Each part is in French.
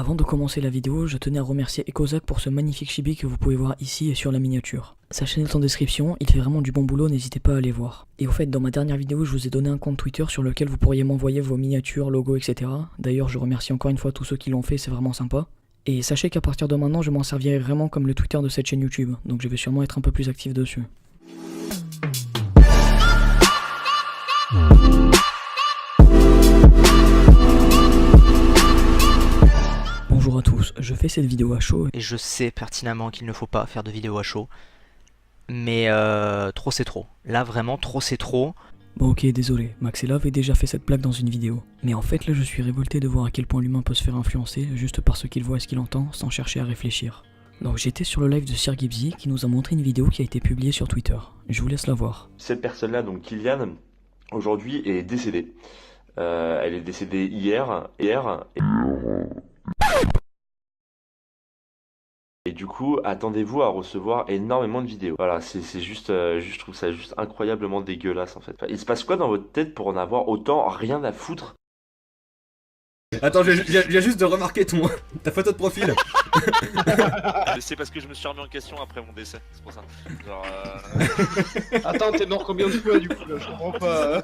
Avant de commencer la vidéo, je tenais à remercier Ekozak pour ce magnifique chibi que vous pouvez voir ici et sur la miniature. Sa chaîne est en description, il fait vraiment du bon boulot, n'hésitez pas à aller voir. Et au fait, dans ma dernière vidéo, je vous ai donné un compte Twitter sur lequel vous pourriez m'envoyer vos miniatures, logos, etc. D'ailleurs, je remercie encore une fois tous ceux qui l'ont fait, c'est vraiment sympa. Et sachez qu'à partir de maintenant, je m'en servirai vraiment comme le Twitter de cette chaîne YouTube, donc je vais sûrement être un peu plus actif dessus. Bonjour à tous, je fais cette vidéo à chaud. Et je sais pertinemment qu'il ne faut pas faire de vidéo à chaud. Mais trop c'est trop. Là vraiment trop c'est trop. Bon ok, désolé, Max et Love avait déjà fait cette blague dans une vidéo. Mais en fait là je suis révolté de voir à quel point l'humain peut se faire influencer juste par ce qu'il voit et ce qu'il entend sans chercher à réfléchir. Donc j'étais sur le live de Sir Gibbsy qui nous a montré une vidéo qui a été publiée sur Twitter. Je vous laisse la voir. Cette personne-là, donc Kylian, aujourd'hui est décédée. Elle est décédée hier. Et du coup, attendez-vous à recevoir énormément de vidéos. Voilà, c'est juste, je trouve ça juste incroyablement dégueulasse en fait. Enfin, il se passe quoi dans votre tête pour en avoir autant rien à foutre? Attends, je viens juste de remarquer ta photo de profil. C'est parce que je me suis remis en question après mon décès, c'est pour ça. Genre, Attends, t'es mort combien de fois du coup là? Je comprends pas.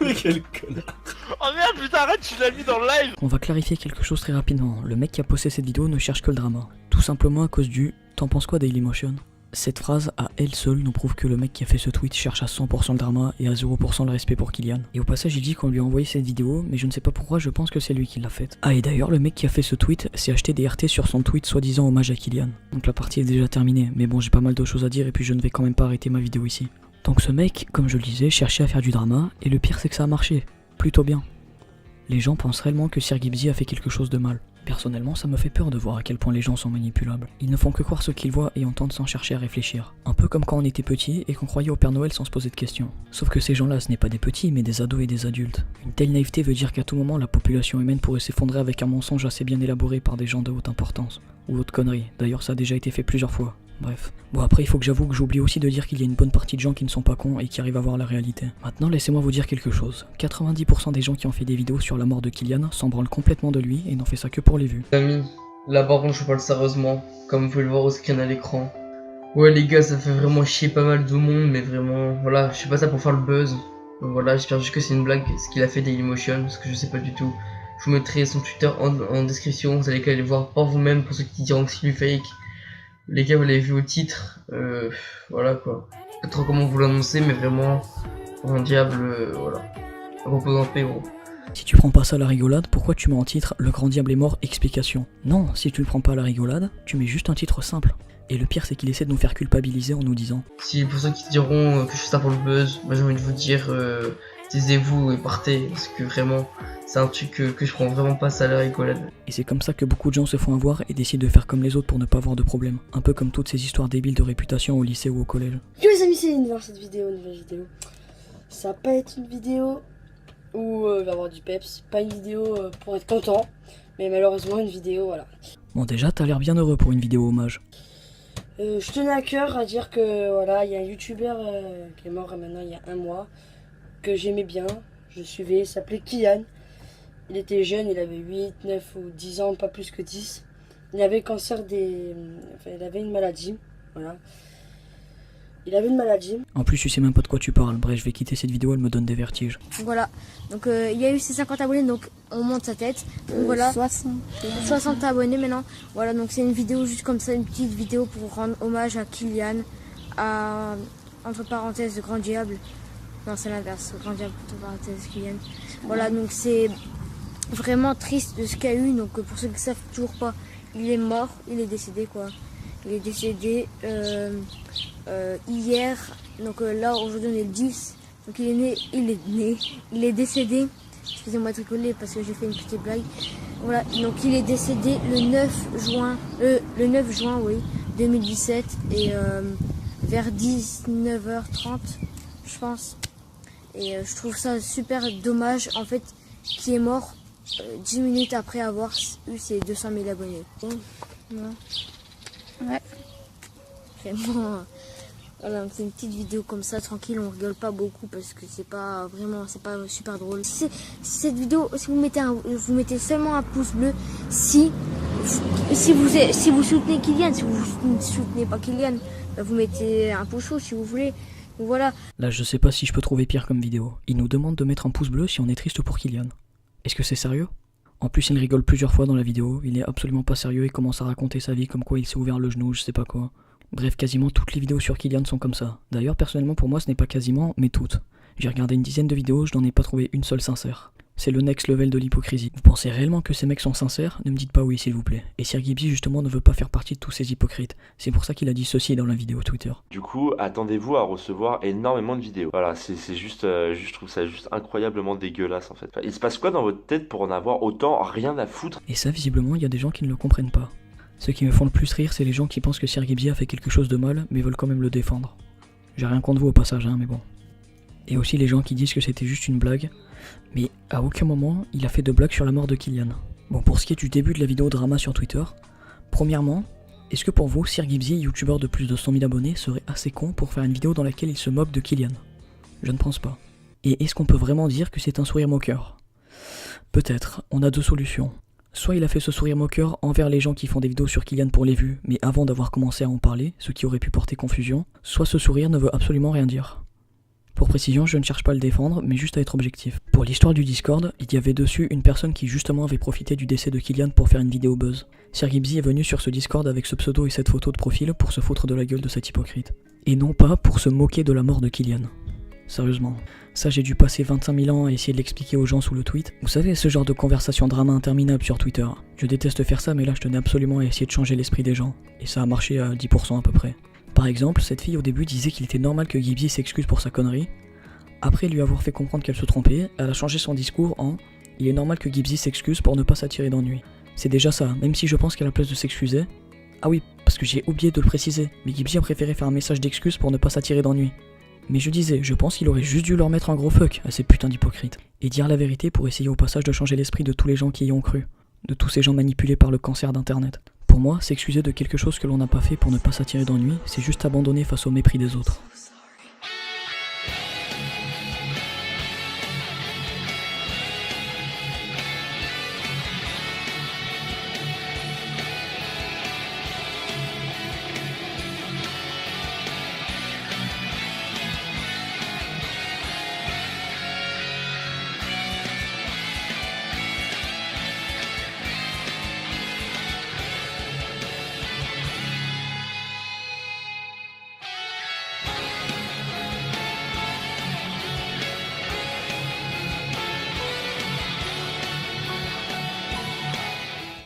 Mais quel connard. Oh merde, putain, arrête, tu l'as mis dans le live. On va clarifier quelque chose très rapidement. Le mec qui a posté cette vidéo ne cherche que le drama. Tout simplement à cause du « T'en penses quoi Dailymotion ?» Cette phrase à elle seule nous prouve que le mec qui a fait ce tweet cherche à 100% le drama et à 0% le respect pour Kylian. Et au passage il dit qu'on lui a envoyé cette vidéo, mais je ne sais pas pourquoi, je pense que c'est lui qui l'a faite. Ah et d'ailleurs le mec qui a fait ce tweet s'est acheté des RT sur son tweet soi-disant hommage à Kylian. Donc la partie est déjà terminée, mais bon j'ai pas mal de choses à dire et puis je ne vais quand même pas arrêter ma vidéo ici. Donc ce mec, comme je le disais, cherchait à faire du drama, et le pire c'est que ça a marché. Plutôt bien. Les gens pensent réellement que Sir Gibbsy a fait quelque chose de mal. Personnellement, ça me fait peur de voir à quel point les gens sont manipulables. Ils ne font que croire ce qu'ils voient et entendent sans chercher à réfléchir. Un peu comme quand on était petit et qu'on croyait au Père Noël sans se poser de questions. Sauf que ces gens-là, ce n'est pas des petits, mais des ados et des adultes. Une telle naïveté veut dire qu'à tout moment, la population humaine pourrait s'effondrer avec un mensonge assez bien élaboré par des gens de haute importance. Ou autre connerie. D'ailleurs, ça a déjà été fait plusieurs fois. Bref. Bon après il faut que j'avoue que j'oublie aussi de dire qu'il y a une bonne partie de gens qui ne sont pas cons et qui arrivent à voir la réalité. Maintenant laissez-moi vous dire quelque chose. 90% des gens qui ont fait des vidéos sur la mort de Kylian s'en branlent complètement de lui et n'ont fait ça que pour les vues. Amis, là par contre je parle sérieusement, comme vous pouvez le voir au screen à l'écran. Ouais les gars, ça fait vraiment chier pas mal de monde, mais vraiment, voilà, je fais pas ça pour faire le buzz. Donc voilà, j'espère juste que c'est une blague, ce qu'il a fait Dailymotion, parce que je sais pas du tout. Je vous mettrai son Twitter en description, vous allez aller voir par vous-même pour ceux qui diront que c'est du fake. Les gars, vous l'avez vu au titre, voilà quoi. Je sais pas trop comment vous l'annoncer, mais vraiment, un diable, voilà. Repose en paix, gros. Si tu prends pas ça à la rigolade, pourquoi tu mets en titre « Le grand diable est mort, explication ?» Non, si tu le prends pas à la rigolade, tu mets juste un titre simple. Et le pire c'est qu'il essaie de nous faire culpabiliser en nous disant « Si pour ceux qui diront que je fais ça pour le buzz, moi j'ai envie de vous dire, taisez-vous et partez, parce que vraiment, c'est un truc que je prends vraiment pas ça à la rigolade. » Et c'est comme ça que beaucoup de gens se font avoir et décident de faire comme les autres pour ne pas avoir de problème. Un peu comme toutes ces histoires débiles de réputation au lycée ou au collège. Yo les amis, c'est dans cette vidéo, nouvelle vidéo. Ça va pas être une vidéo où il va y avoir du peps, pas une vidéo pour être content, mais malheureusement une vidéo, voilà. Bon déjà, t'as l'air bien heureux pour une vidéo hommage. Je tenais à cœur à dire que voilà, il y a un youtubeur qui est mort maintenant il y a un mois, que j'aimais bien, je suivais, il s'appelait Kylian. Il était jeune, il avait 8, 9 ou 10 ans, pas plus que 10. Il avait cancer enfin, il avait une maladie, voilà. Il avait une maladie. En plus, tu sais même pas de quoi tu parles. Bref, je vais quitter cette vidéo, elle me donne des vertiges. Voilà, donc il y a eu ses 50 abonnés, donc on monte sa tête. Donc, voilà, 60 abonnés maintenant. Voilà, donc c'est une vidéo juste comme ça, une petite vidéo pour rendre hommage à Kylian, à, entre parenthèses, le grand diable. Non, c'est l'inverse, le grand diable, entre parenthèses, Kylian. Voilà, donc c'est vraiment triste de ce qu'il y a eu. Donc pour ceux qui ne savent toujours pas, il est mort, il est décédé quoi. Il est décédé hier, donc là aujourd'hui on est le 10, donc il est décédé, excusez-moi de rigoler parce que j'ai fait une petite blague, voilà, donc il est décédé le 9 juin oui, 2017 et vers 19h30 je pense, et je trouve ça super dommage en fait qu'il est mort 10 minutes après avoir eu ses 200 000 abonnés. Bon, voilà. Ouais. Vraiment, Voilà, on fait une petite vidéo comme ça, tranquille, on rigole pas beaucoup parce que c'est pas super drôle. Cette vidéo, si vous mettez seulement un pouce bleu, si vous soutenez Kylian, si vous ne soutenez pas Kylian, bah vous mettez un pouce rouge si vous voulez. Donc voilà. Là, je sais pas si je peux trouver pire comme vidéo. Il nous demande de mettre un pouce bleu si on est triste pour Kylian. Est-ce que c'est sérieux? En plus, il rigole plusieurs fois dans la vidéo, il est absolument pas sérieux et commence à raconter sa vie comme quoi il s'est ouvert le genou, je sais pas quoi. Bref, quasiment toutes les vidéos sur Kylian sont comme ça. D'ailleurs, personnellement pour moi ce n'est pas quasiment, mais toutes. J'ai regardé une dizaine de vidéos, je n'en ai pas trouvé une seule sincère. C'est le next level de l'hypocrisie. Vous pensez réellement que ces mecs sont sincères? Ne me dites pas oui s'il vous plaît. Et Sirgibzi justement ne veut pas faire partie de tous ces hypocrites. C'est pour ça qu'il a dit ceci dans la vidéo Twitter. Du coup, attendez-vous à recevoir énormément de vidéos. Voilà, c'est juste, je trouve ça juste incroyablement dégueulasse en fait. Enfin, il se passe quoi dans votre tête pour en avoir autant rien à foutre? Et ça, visiblement, il y a des gens qui ne le comprennent pas. Ceux qui me font le plus rire, c'est les gens qui pensent que Sirgibzi a fait quelque chose de mal, mais veulent quand même le défendre. J'ai rien contre vous au passage, hein, mais bon. Et aussi les gens qui disent que c'était juste une blague, mais à aucun moment, il a fait de blague sur la mort de Kylian. Bon, pour ce qui est du début de la vidéo drama sur Twitter, premièrement, est-ce que pour vous, Sirgibzi, youtubeur de plus de 100 000 abonnés, serait assez con pour faire une vidéo dans laquelle il se moque de Kylian? Je ne pense pas. Et est-ce qu'on peut vraiment dire que c'est un sourire moqueur? Peut-être, on a deux solutions. Soit il a fait ce sourire moqueur envers les gens qui font des vidéos sur Kylian pour les vues, mais avant d'avoir commencé à en parler, ce qui aurait pu porter confusion, soit ce sourire ne veut absolument rien dire. Pour précision, je ne cherche pas à le défendre, mais juste à être objectif. Pour l'histoire du Discord, il y avait dessus une personne qui justement avait profité du décès de Kylian pour faire une vidéo buzz. Sirgibzi est venu sur ce Discord avec ce pseudo et cette photo de profil pour se foutre de la gueule de cet hypocrite. Et non pas pour se moquer de la mort de Kylian. Sérieusement. Ça, j'ai dû passer 25 000 ans à essayer de l'expliquer aux gens sous le tweet. Vous savez, ce genre de conversation drama interminable sur Twitter. Je déteste faire ça, mais là je tenais absolument à essayer de changer l'esprit des gens. Et ça a marché à 10% à peu près. Par exemple, cette fille au début disait qu'il était normal que Gibzi s'excuse pour sa connerie. Après lui avoir fait comprendre qu'elle se trompait, elle a changé son discours en « Il est normal que Gibzi s'excuse pour ne pas s'attirer d'ennui ». C'est déjà ça, même si je pense qu'à la place de s'excuser... Ah oui, parce que j'ai oublié de le préciser, mais Gibzi a préféré faire un message d'excuse pour ne pas s'attirer d'ennui. Mais je disais, je pense qu'il aurait juste dû leur mettre un gros fuck à ces putains d'hypocrites. Et dire la vérité pour essayer au passage de changer l'esprit de tous les gens qui y ont cru. De tous ces gens manipulés par le cancer d'internet. Pour moi, s'excuser de quelque chose que l'on n'a pas fait pour ne pas s'attirer d'ennui, c'est juste abandonner face au mépris des autres.